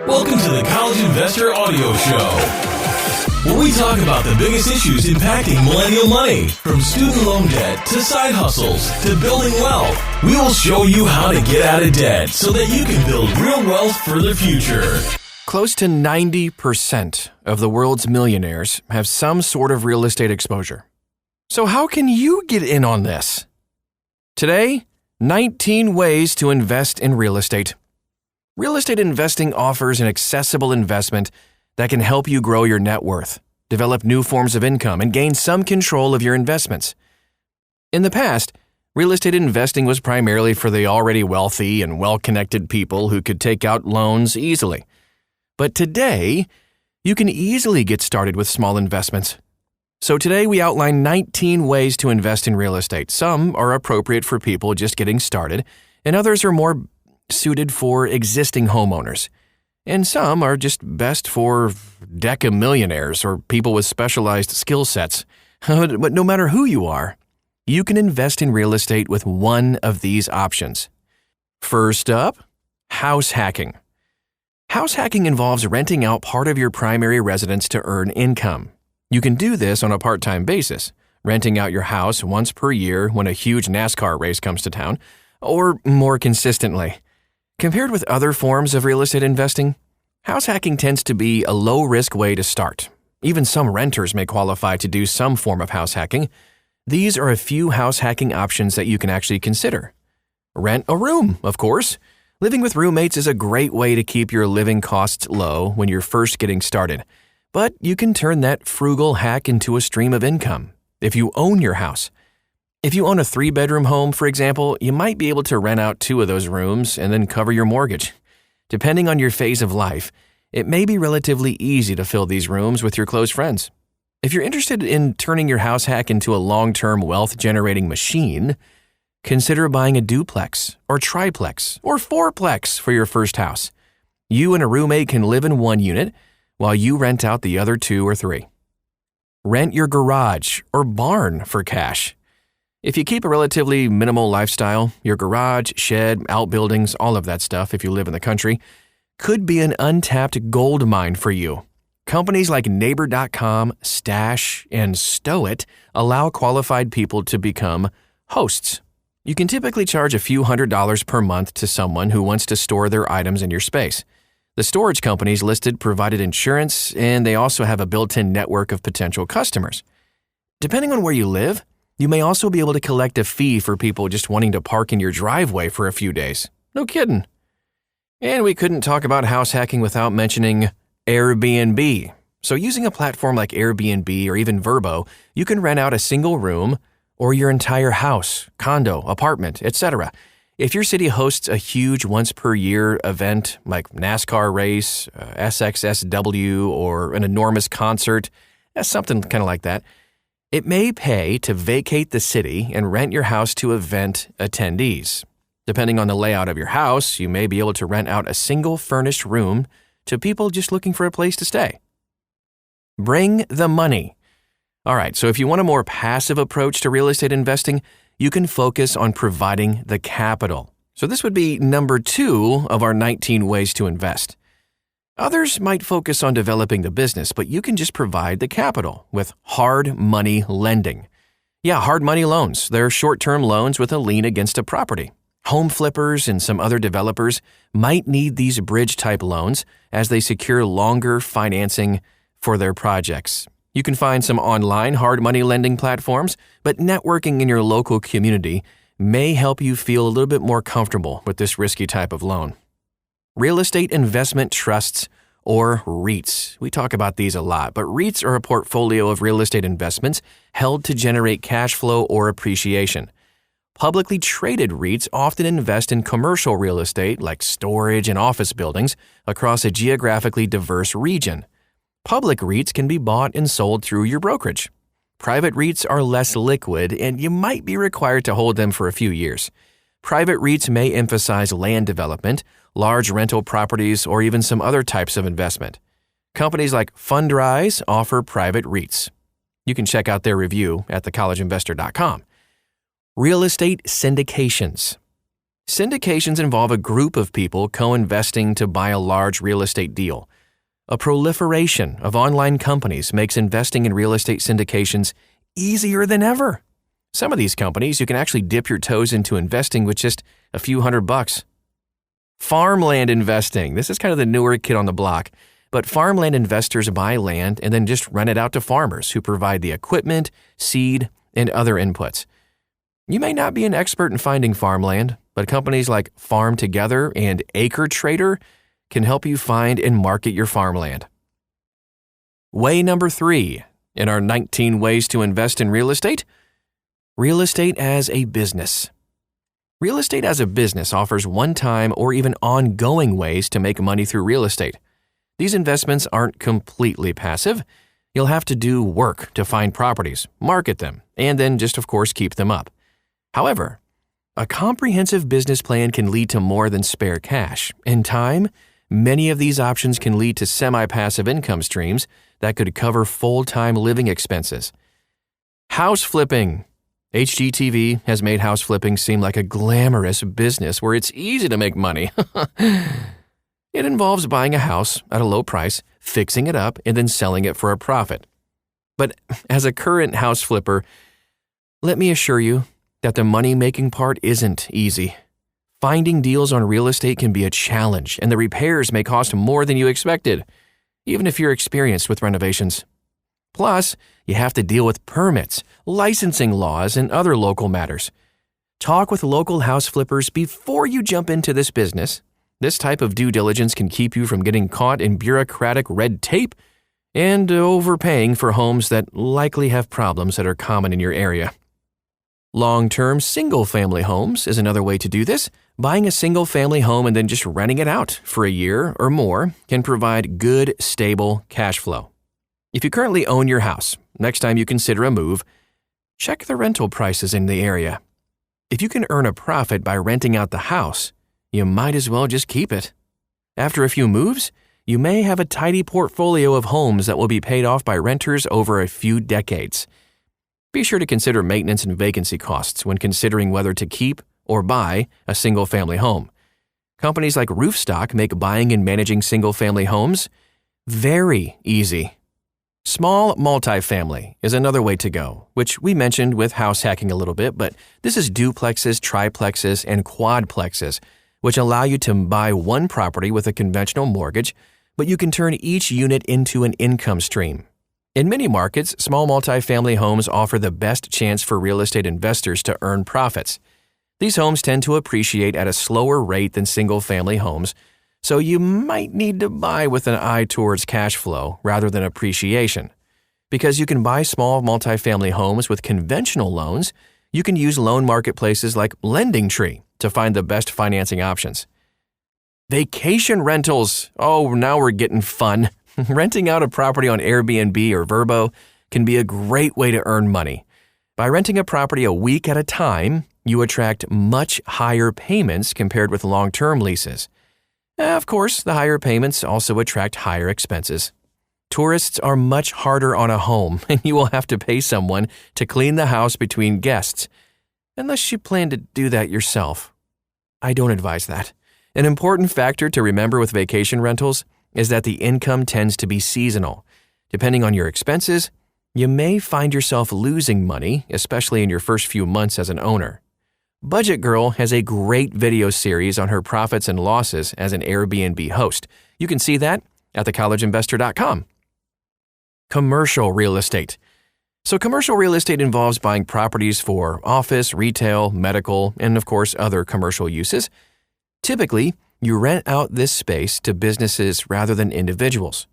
Welcome to the College Investor Audio Show, where we talk about the biggest issues impacting millennial money, from student loan debt to side hustles to building wealth. We will show you how to get out of debt so that you can build real wealth for the future. Close to 90% of the world's millionaires have some sort of real estate exposure. So how can you get in on this? Today, 19 ways to invest in real estate. Real estate investing offers an accessible investment that can help you grow your net worth, develop new forms of income, and gain some control of your investments. In the past, real estate investing was primarily for the already wealthy and well-connected people who could take out loans easily. But today, you can easily get started with small investments. So today we outline 19 ways to invest in real estate. Some are appropriate for people just getting started, and others are more suited for existing homeowners. And some are just best for decamillionaires or people with specialized skill sets. But no matter who you are, you can invest in real estate with one of these options. First up, house hacking. House hacking involves renting out part of your primary residence to earn income. You can do this on a part-time basis, renting out your house once per year when a huge NASCAR race comes to town, or more consistently. Compared with other forms of real estate investing, house hacking tends to be a low-risk way to start. Even some renters may qualify to do some form of house hacking. These are a few house hacking options that you can actually consider. Rent a room, of course. Living with roommates is a great way to keep your living costs low when you're first getting started. But you can turn that frugal hack into a stream of income if you own your house. If you own a 3-bedroom home, for example, you might be able to rent out 2 of those rooms and then cover your mortgage. Depending on your phase of life, it may be relatively easy to fill these rooms with your close friends. If you're interested in turning your house hack into a long-term wealth-generating machine, consider buying a duplex or triplex or fourplex for your first house. You and a roommate can live in one unit while you rent out the other 2 or 3. Rent your garage or barn for cash. If you keep a relatively minimal lifestyle, your garage, shed, outbuildings, all of that stuff, if you live in the country, could be an untapped gold mine for you. Companies like Neighbor.com, Stash, and Stowit allow qualified people to become hosts. You can typically charge a few $100s per month to someone who wants to store their items in your space. The storage companies listed provided insurance, and they also have a built-in network of potential customers. Depending on where you live, you may also be able to collect a fee for people just wanting to park in your driveway for a few days. No kidding. And we couldn't talk about house hacking without mentioning Airbnb. So using a platform like Airbnb or even Vrbo, you can rent out a single room or your entire house, condo, apartment, etc. If your city hosts a huge once-per-year event like NASCAR race, SXSW, or an enormous concert, something kind of like that, it may pay to vacate the city and rent your house to event attendees. Depending on the layout of your house, you may be able to rent out a single furnished room to people just looking for a place to stay. Bring the money. All right, so if you want a more passive approach to real estate investing, you can focus on providing the capital. So this would be number 2 of our 19 ways to invest. Others might focus on developing the business, but you can just provide the capital with hard money lending. Yeah, hard money loans. They're short-term loans with a lien against a property. Home flippers and some other developers might need these bridge-type loans as they secure longer financing for their projects. You can find some online hard money lending platforms, but networking in your local community may help you feel a little bit more comfortable with this risky type of loan. Real estate investment trusts, or REITs. We talk about these a lot, but REITs are a portfolio of real estate investments held to generate cash flow or appreciation. Publicly traded REITs often invest in commercial real estate like storage and office buildings across a geographically diverse region. Public REITs can be bought and sold through your brokerage. Private REITs are less liquid, and you might be required to hold them for a few years. Private REITs may emphasize land development, large rental properties, or even some other types of investment. Companies like Fundrise offer private REITs. You can check out their review at thecollegeinvestor.com. Real estate syndications. Syndications involve a group of people co-investing to buy a large real estate deal. A proliferation of online companies makes investing in real estate syndications easier than ever. Some of these companies you can actually dip your toes into investing with just a few $100. Farmland investing. This is kind of the newer kid on the block. But farmland investors buy land and then just rent it out to farmers who provide the equipment, seed, and other inputs. You may not be an expert in finding farmland, but companies like Farm Together and Acre Trader can help you find and market your farmland. Way number 3 in our 19 ways to invest in real estate: real estate as a business. Real estate as a business offers one-time or even ongoing ways to make money through real estate. These investments aren't completely passive. You'll have to do work to find properties, market them, and then just, of course, keep them up. However, a comprehensive business plan can lead to more than spare cash. In time, many of these options can lead to semi-passive income streams that could cover full-time living expenses. House flipping. HGTV has made house flipping seem like a glamorous business where it's easy to make money. It involves buying a house at a low price, fixing it up, and then selling it for a profit. But as a current house flipper, let me assure you that the money-making part isn't easy. Finding deals on real estate can be a challenge, and the repairs may cost more than you expected, even if you're experienced with renovations. Plus, you have to deal with permits, licensing laws, and other local matters. Talk with local house flippers before you jump into this business. This type of due diligence can keep you from getting caught in bureaucratic red tape and overpaying for homes that likely have problems that are common in your area. Long-term single-family homes is another way to do this. Buying a single-family home and then just renting it out for a year or more can provide good, stable cash flow. If you currently own your house, next time you consider a move, check the rental prices in the area. If you can earn a profit by renting out the house, you might as well just keep it. After a few moves, you may have a tidy portfolio of homes that will be paid off by renters over a few decades. Be sure to consider maintenance and vacancy costs when considering whether to keep or buy a single-family home. Companies like Roofstock make buying and managing single-family homes very easy. Small multifamily is another way to go, which we mentioned with house hacking a little bit, but this is duplexes, triplexes, and quadplexes, which allow you to buy one property with a conventional mortgage, but you can turn each unit into an income stream. In many markets, small multifamily homes offer the best chance for real estate investors to earn profits. These homes tend to appreciate at a slower rate than single-family homes, so you might need to buy with an eye towards cash flow rather than appreciation. Because you can buy small multifamily homes with conventional loans, you can use loan marketplaces like LendingTree to find the best financing options. Vacation rentals. Oh, now we're getting fun. Renting out a property on Airbnb or Vrbo can be a great way to earn money. By renting a property a week at a time, you attract much higher payments compared with long-term leases. Of course, the higher payments also attract higher expenses. Tourists are much harder on a home, and you will have to pay someone to clean the house between guests, unless you plan to do that yourself. I don't advise that. An important factor to remember with vacation rentals is that the income tends to be seasonal. Depending on your expenses, you may find yourself losing money, especially in your first few months as an owner. Budget Girl has a great video series on her profits and losses as an Airbnb host. You can see that at thecollegeinvestor.com. Commercial real estate. So commercial real estate involves buying properties for office, retail, medical, and of course other commercial uses. Typically, you rent out this space to businesses rather than individuals.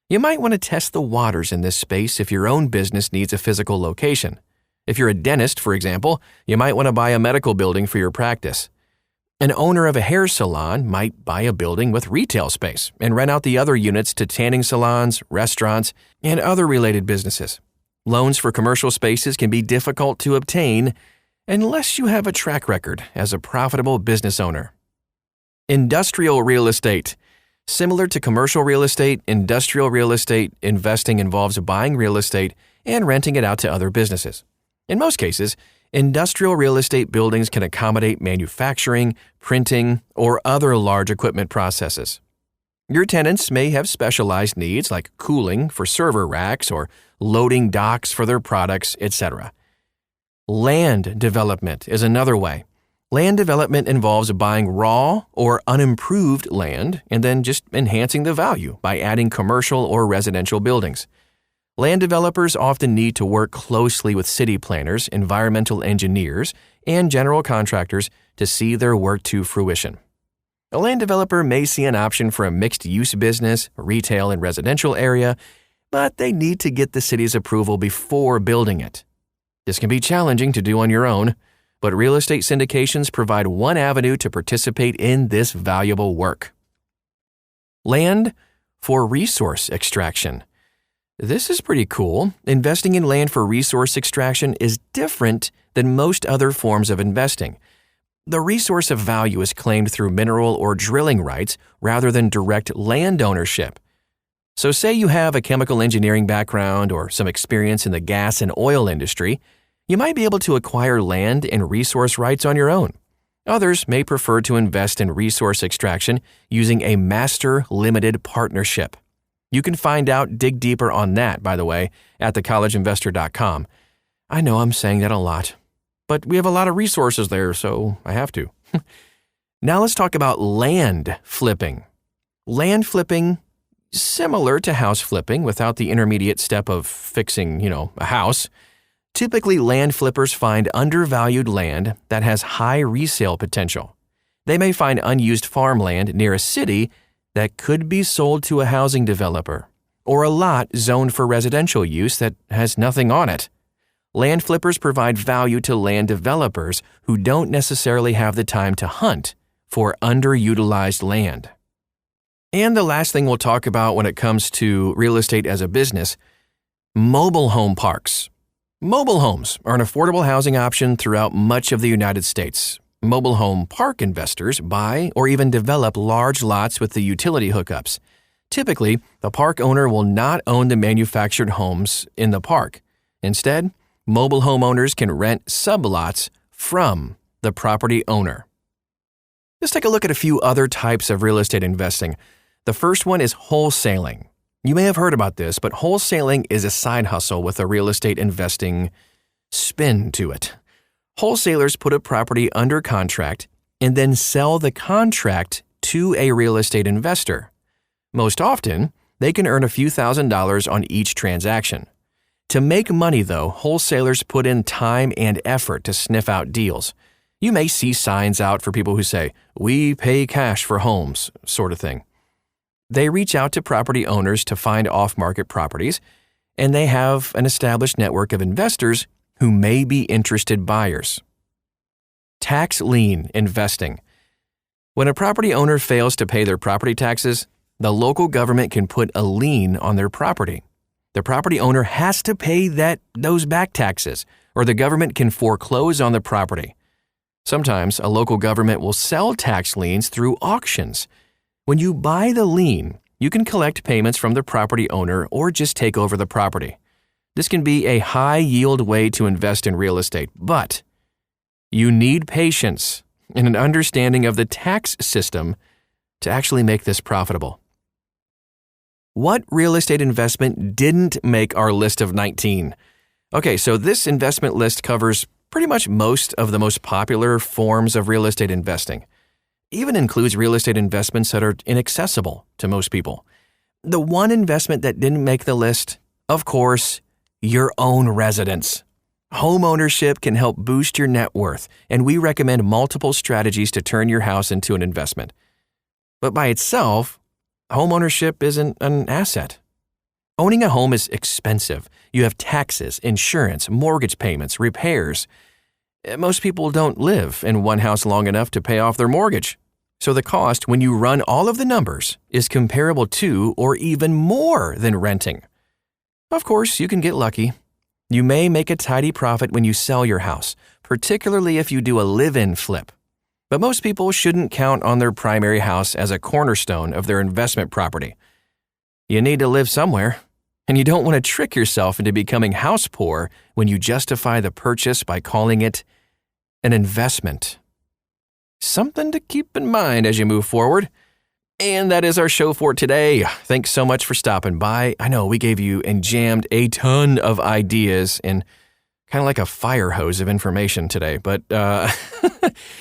You might want to test the waters in this space if your own business needs a physical location. If you're a dentist, for example, you might want to buy a medical building for your practice. An owner of a hair salon might buy a building with retail space and rent out the other units to tanning salons, restaurants, and other related businesses. Loans for commercial spaces can be difficult to obtain unless you have a track record as a profitable business owner. Industrial real estate. Similar to commercial real estate, industrial real estate investing involves buying real estate and renting it out to other businesses. In most cases, Industrial real estate buildings can accommodate manufacturing, printing, or other large equipment processes. Your tenants may have specialized needs like cooling for server racks or loading docks for their products, etc. Land development is another way. Land development involves buying raw or unimproved land and then just enhancing the value by adding commercial or residential buildings. Land developers often need to work closely with city planners, environmental engineers, and general contractors to see their work to fruition. A land developer may see an option for a mixed-use business, retail, and residential area, but they need to get the city's approval before building it. This can be challenging to do on your own, but real estate syndications provide one avenue to participate in this valuable work. Land for resource extraction. This is pretty cool. Investing in land for resource extraction is different than most other forms of investing. The resource of value is claimed through mineral or drilling rights rather than direct land ownership. So say you have a chemical engineering background or some experience in the gas and oil industry, you might be able to acquire land and resource rights on your own. Others may prefer to invest in resource extraction using a master limited partnership. You can dig deeper on that, by the way, at thecollegeinvestor.com. I know I'm saying that a lot, but we have a lot of resources there, so I have to. Now let's talk about land flipping. Land flipping, similar to house flipping without the intermediate step of fixing, a house. Typically, land flippers find undervalued land that has high resale potential. They may find unused farmland near a city that could be sold to a housing developer, or a lot zoned for residential use that has nothing on it. Land flippers provide value to land developers who don't necessarily have the time to hunt for underutilized land. And the last thing we'll talk about when it comes to real estate as a business, mobile home parks. Mobile homes are an affordable housing option throughout much of the United States. Mobile home park investors buy or even develop large lots with the utility hookups. Typically, the park owner will not own the manufactured homes in the park. Instead, mobile homeowners can rent sublots from the property owner. Let's take a look at a few other types of real estate investing. The first one is wholesaling. You may have heard about this, but wholesaling is a side hustle with a real estate investing spin to it. Wholesalers put a property under contract and then sell the contract to a real estate investor. Most often, they can earn a few $1,000s on each transaction. To make money, though, wholesalers put in time and effort to sniff out deals. You may see signs out for people who say, "We pay cash for homes," sort of thing. They reach out to property owners to find off-market properties, and they have an established network of investors who may be interested buyers. Tax lien investing. When a property owner fails to pay their property taxes, the local government can put a lien on their property. The property owner has to pay those back taxes, or the government can foreclose on the property. Sometimes a local government will sell tax liens through auctions. When you buy the lien, you can collect payments from the property owner or just take over the property. This can be a high-yield way to invest in real estate, but you need patience and an understanding of the tax system to actually make this profitable. What real estate investment didn't make our list of 19? Okay, so this investment list covers pretty much most of the most popular forms of real estate investing. Even includes real estate investments that are inaccessible to most people. The one investment that didn't make the list, of course, your own residence. Home ownership can help boost your net worth, and we recommend multiple strategies to turn your house into an investment. But by itself, home ownership isn't an asset. Owning a home is expensive. You have taxes, insurance, mortgage payments, repairs. Most people don't live in one house long enough to pay off their mortgage. So the cost, when you run all of the numbers, is comparable to or even more than renting. Of course, you can get lucky. You may make a tidy profit when you sell your house, particularly if you do a live-in flip. But most people shouldn't count on their primary house as a cornerstone of their investment property. You need to live somewhere. And you don't want to trick yourself into becoming house poor when you justify the purchase by calling it an investment. Something to keep in mind as you move forward. And that is our show for today. Thanks so much for stopping by. I know we gave you and jammed a ton of ideas in kind of like a fire hose of information today. But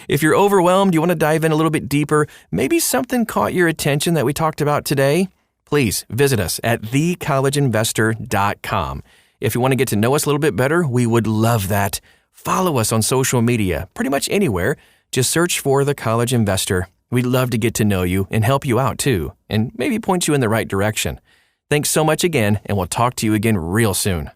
if you're overwhelmed, you want to dive in a little bit deeper, maybe something caught your attention that we talked about today, please visit us at thecollegeinvestor.com. If you want to get to know us a little bit better, we would love that. Follow us on social media, pretty much anywhere. Just search for The College Investor. We'd love to get to know you and help you out too, and maybe point you in the right direction. Thanks so much again, and we'll talk to you again real soon.